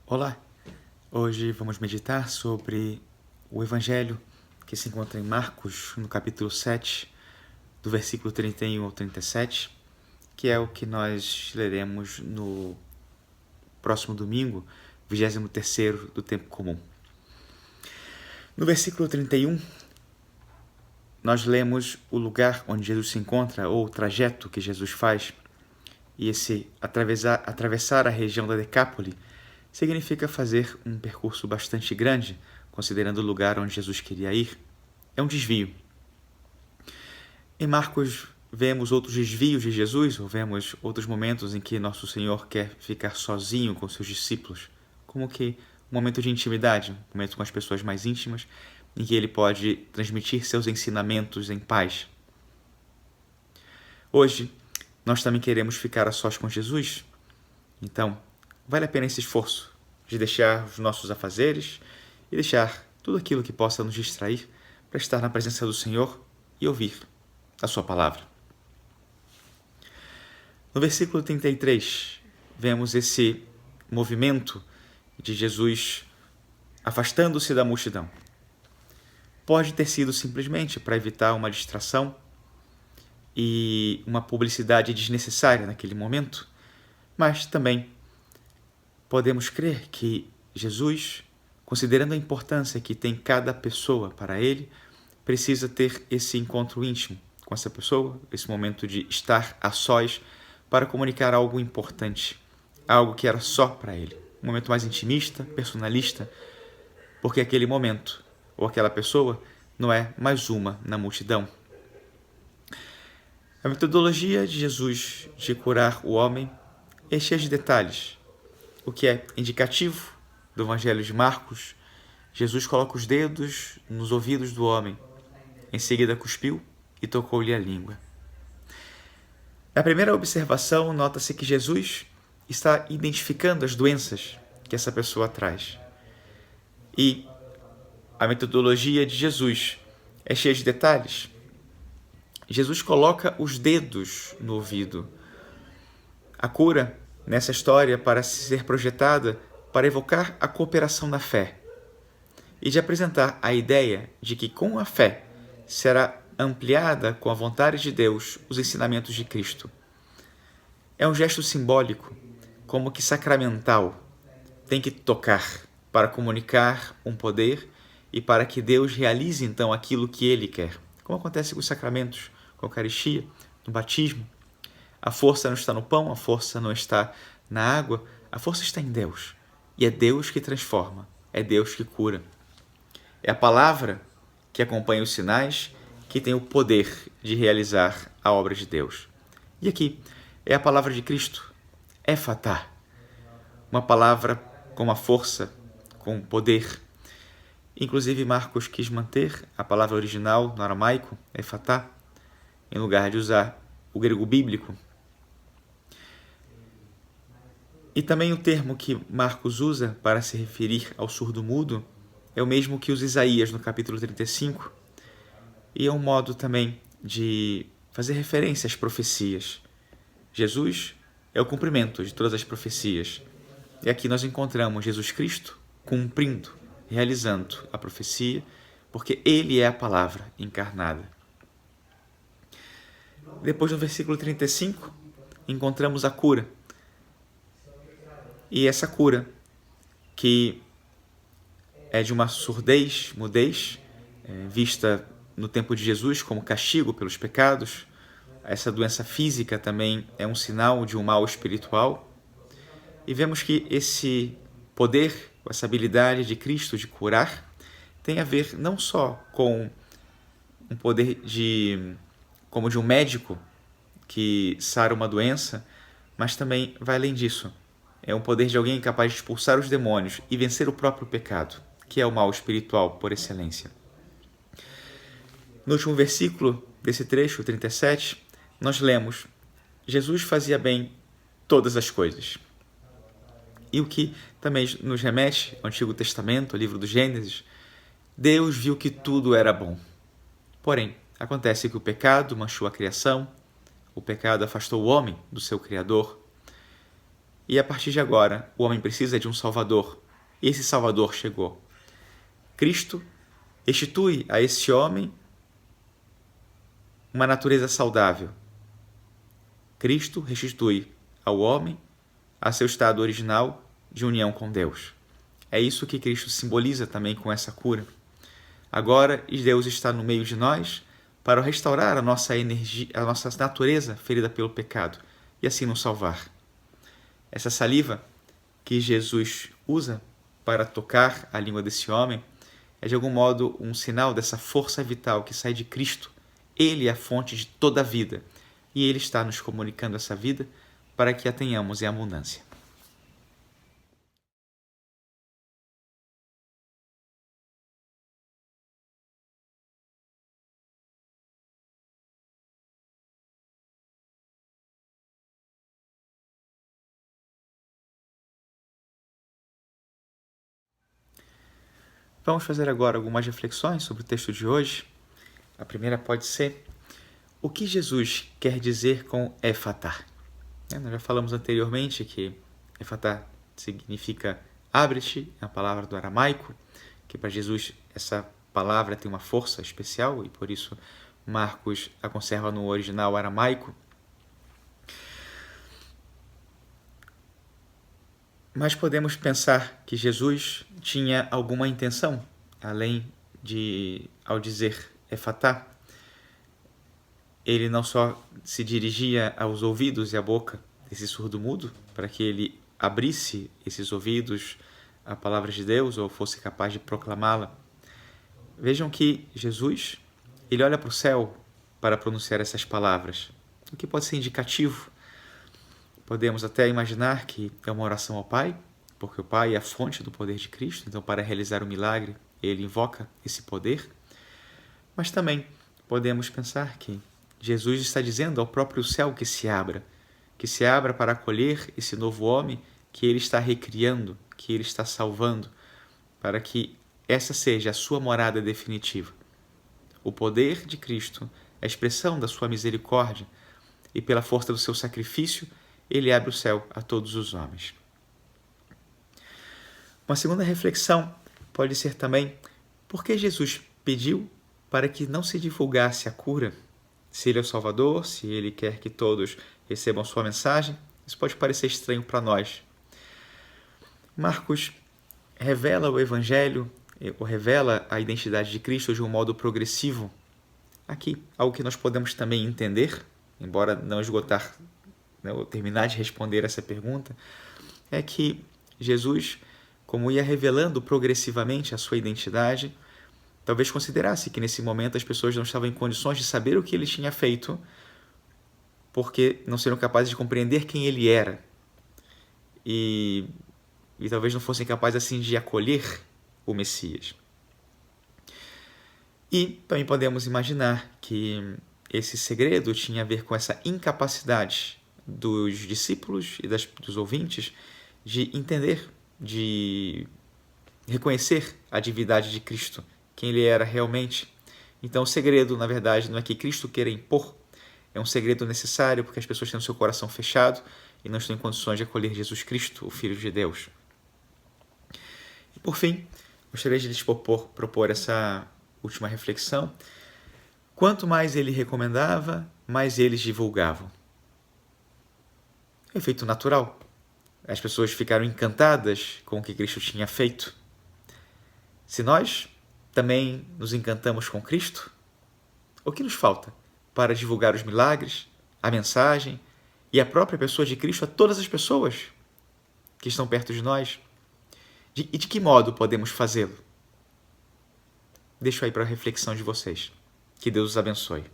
Olá! Hoje vamos meditar sobre o Evangelho que se encontra em Marcos, no capítulo 7, do versículo 31 ao 37, que é o que nós leremos no próximo domingo, 23º do tempo comum. No versículo 31, nós lemos o lugar onde Jesus se encontra, ou o trajeto que Jesus faz, e esse atravessar a região da Decápole significa fazer um percurso bastante grande, considerando o lugar onde Jesus queria ir. É um desvio. Em Marcos, vemos outros desvios de Jesus, ou vemos outros momentos em que Nosso Senhor quer ficar sozinho com seus discípulos, como que um momento de intimidade, um momento com as pessoas mais íntimas, em que ele pode transmitir seus ensinamentos em paz. Hoje, nós também queremos ficar a sós com Jesus, então vale a pena esse esforço de deixar os nossos afazeres e deixar tudo aquilo que possa nos distrair para estar na presença do Senhor e ouvir a sua palavra. No versículo 33, vemos esse movimento de Jesus afastando-se da multidão. Pode ter sido simplesmente para evitar uma distração e uma publicidade desnecessária naquele momento, mas também podemos crer que Jesus, considerando a importância que tem cada pessoa para ele, precisa ter esse encontro íntimo com essa pessoa, esse momento de estar a sós para comunicar algo importante, algo que era só para ele. Um momento mais intimista, personalista, porque aquele momento ou aquela pessoa não é mais uma na multidão. A metodologia de Jesus de curar o homem é cheia de detalhes. O que é indicativo do Evangelho de Marcos, Jesus coloca os dedos nos ouvidos do homem, em seguida cuspiu e tocou-lhe a língua. Na primeira observação, nota-se que Jesus está identificando as doenças que essa pessoa traz. E a metodologia de Jesus é cheia de detalhes. Jesus coloca os dedos no ouvido. A cura, nessa história, para ser projetada para evocar a cooperação da fé e de apresentar a ideia de que com a fé será ampliada com a vontade de Deus os ensinamentos de Cristo. É um gesto simbólico, como que sacramental. Tem que tocar para comunicar um poder e para que Deus realize então aquilo que Ele quer. Como acontece com os sacramentos, com a Eucaristia, no batismo. A força não está no pão, a força não está na água, a força está em Deus. E é Deus que transforma, é Deus que cura. É a palavra que acompanha os sinais que tem o poder de realizar a obra de Deus. E aqui é a palavra de Cristo, Efatá, uma palavra com uma força, com poder. Inclusive Marcos quis manter a palavra original no aramaico, Efatá, em lugar de usar o grego bíblico. E também o termo que Marcos usa para se referir ao surdo-mudo é o mesmo que usa Isaías no capítulo 35, e é um modo também de fazer referência às profecias. Jesus é o cumprimento de todas as profecias. E aqui nós encontramos Jesus Cristo cumprindo, realizando a profecia, porque Ele é a palavra encarnada. Depois, no versículo 35, encontramos a cura. E essa cura, que é de uma surdez, mudez, vista no tempo de Jesus como castigo pelos pecados. Essa doença física também é um sinal de um mal espiritual. E vemos que esse poder, essa habilidade de Cristo de curar, tem a ver não só com um poder como de um médico que sara uma doença, mas também vai além disso. É um poder de alguém capaz de expulsar os demônios e vencer o próprio pecado, que é o mal espiritual por excelência. No último versículo desse trecho, 37, nós lemos: Jesus fazia bem todas as coisas. E o que também nos remete ao Antigo Testamento, ao livro do Gênesis, Deus viu que tudo era bom. Porém, acontece que o pecado manchou a criação, o pecado afastou o homem do seu Criador, E a partir de agora, o homem precisa de um Salvador. E esse Salvador chegou. Cristo restitui a esse homem uma natureza saudável. Cristo restitui ao homem a seu estado original de união com Deus. É isso que Cristo simboliza também com essa cura. Agora, Deus está no meio de nós para restaurar a nossa energia, a nossa natureza ferida pelo pecado e assim nos salvar. Essa saliva que Jesus usa para tocar a língua desse homem é de algum modo um sinal dessa força vital que sai de Cristo. Ele é a fonte de toda a vida e Ele está nos comunicando essa vida para que a tenhamos em abundância. Vamos fazer agora algumas reflexões sobre o texto de hoje. A primeira pode ser: o que Jesus quer dizer com Efatá? Nós já falamos anteriormente que Efatá significa abre-te, é a palavra do aramaico, que para Jesus essa palavra tem uma força especial e por isso Marcos a conserva no original aramaico. Mas podemos pensar que Jesus tinha alguma intenção, além de, ao dizer Efatá, ele não só se dirigia aos ouvidos e à boca desse surdo-mudo, para que ele abrisse esses ouvidos à palavra de Deus ou fosse capaz de proclamá-la. Vejam que Jesus, ele olha para o céu para pronunciar essas palavras, o que pode ser indicativo. Podemos até imaginar que é uma oração ao Pai, porque o Pai é a fonte do poder de Cristo, então para realizar o milagre ele invoca esse poder. Mas também podemos pensar que Jesus está dizendo ao próprio céu que se abra para acolher esse novo homem que ele está recriando, que ele está salvando, para que essa seja a sua morada definitiva. O poder de Cristo, a expressão da sua misericórdia e pela força do seu sacrifício, ele abre o céu a todos os homens. Uma segunda reflexão pode ser também: por que Jesus pediu para que não se divulgasse a cura? Se ele é o Salvador, se ele quer que todos recebam sua mensagem, isso pode parecer estranho para nós. Marcos revela o Evangelho, ou revela a identidade de Cristo de um modo progressivo. Aqui, algo que nós podemos também entender, embora não esgotar, ou terminar de responder essa pergunta, é que Jesus, como ia revelando progressivamente a sua identidade, talvez considerasse que nesse momento as pessoas não estavam em condições de saber o que ele tinha feito, porque não seriam capazes de compreender quem ele era. E talvez não fossem capazes assim de acolher o Messias. E também podemos imaginar que esse segredo tinha a ver com essa incapacidade dos discípulos e dos ouvintes de entender, de reconhecer a divindade de Cristo, quem ele era realmente. Então o segredo, na verdade, não é que Cristo queira impor, é um segredo necessário porque as pessoas têm o seu coração fechado e não estão em condições de acolher Jesus Cristo, o Filho de Deus. E por fim, gostaria de lhes propor essa última reflexão. Quanto mais ele recomendava, mais eles divulgavam. Efeito natural. As pessoas ficaram encantadas com o que Cristo tinha feito. Se nós também nos encantamos com Cristo, o que nos falta para divulgar os milagres, a mensagem e a própria pessoa de Cristo a todas as pessoas que estão perto de nós? E de que modo podemos fazê-lo? Deixo aí para a reflexão de vocês. Que Deus os abençoe.